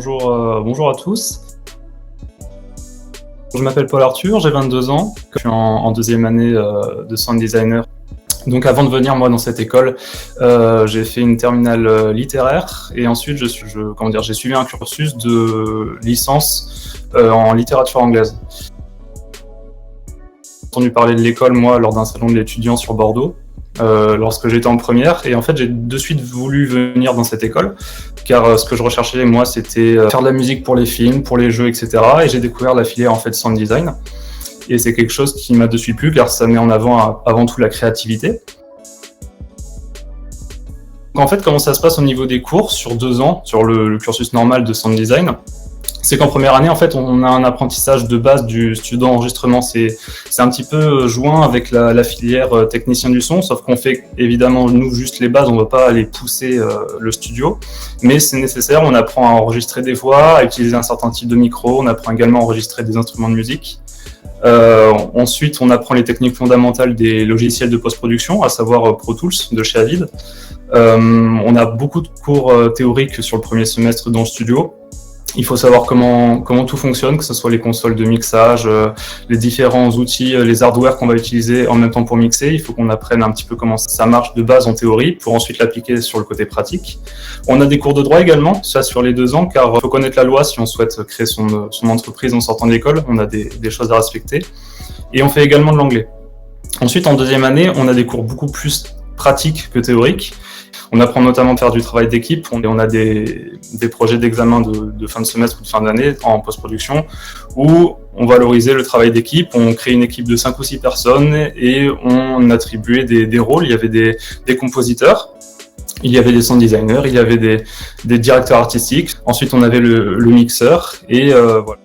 Bonjour à tous. Je m'appelle Paul Arthur, j'ai 22 ans. Je suis en deuxième année de sound designer. Donc avant de venir moi dans cette école, j'ai fait une terminale littéraire et ensuite j'ai suivi un cursus de licence en littérature anglaise. J'ai entendu parler de l'école moi lors d'un salon de l'étudiant sur Bordeaux. Lorsque j'étais en première, et en fait j'ai de suite voulu venir dans cette école car ce que je recherchais moi c'était faire de la musique pour les films, pour les jeux, etc. Et j'ai découvert la filière en fait sound design et c'est quelque chose qui m'a de suite plu car ça met en avant tout la créativité. En fait, comment ça se passe au niveau des cours sur 2 ans, sur le cursus normal de sound design, c'est qu'en première année, en fait, on a un apprentissage de base du studio d'enregistrement. C'est un petit peu joint avec la filière technicien du son, sauf qu'on fait évidemment, nous, juste les bases, on ne va pas aller pousser le studio, mais c'est nécessaire, on apprend à enregistrer des voix, à utiliser un certain type de micro, on apprend également à enregistrer des instruments de musique. Ensuite, on apprend les techniques fondamentales des logiciels de post-production, à savoir Pro Tools de chez Avid. On a beaucoup de cours théoriques sur le premier semestre dans le studio. Il faut savoir comment tout fonctionne, que ce soit les consoles de mixage, les différents outils, les hardware qu'on va utiliser en même temps pour mixer. Il faut qu'on apprenne un petit peu comment ça marche de base en théorie pour ensuite l'appliquer sur le côté pratique. On a des cours de droit également, ça sur les 2 ans, car il faut connaître la loi si on souhaite créer son entreprise en sortant de l'école. On a des choses à respecter. Et on fait également de l'anglais. Ensuite, en deuxième année, on a des cours beaucoup plus pratiques que théoriques. On apprend notamment à faire du travail d'équipe. On a des projets d'examen de fin de semestre ou de fin d'année en post-production où on valorisait le travail d'équipe. On crée une équipe de 5 ou 6 personnes et on attribuait des rôles. Il y avait des compositeurs, il y avait des sound designers, il y avait des directeurs artistiques. Ensuite, on avait le mixeur et voilà.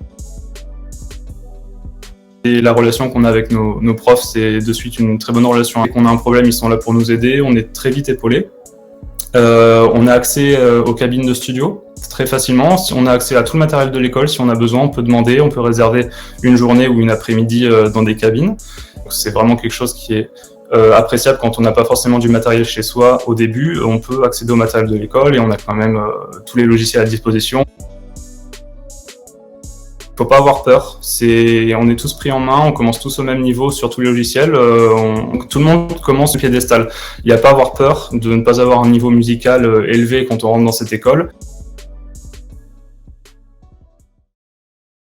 Et la relation qu'on a avec nos profs, c'est de suite une très bonne relation. Dès qu'on a un problème, ils sont là pour nous aider. On est très vite épaulés. On a accès aux cabines de studio très facilement. On a accès à tout le matériel de l'école. Si on a besoin, on peut demander, on peut réserver une journée ou une après-midi dans des cabines. C'est vraiment quelque chose qui est appréciable quand on n'a pas forcément du matériel chez soi au début. On peut accéder au matériel de l'école et on a quand même tous les logiciels à disposition. Faut pas avoir peur, on est tous pris en main, on commence tous au même niveau sur tous les logiciels, tout le monde commence au piédestal. Il n'y a pas à avoir peur de ne pas avoir un niveau musical élevé quand on rentre dans cette école.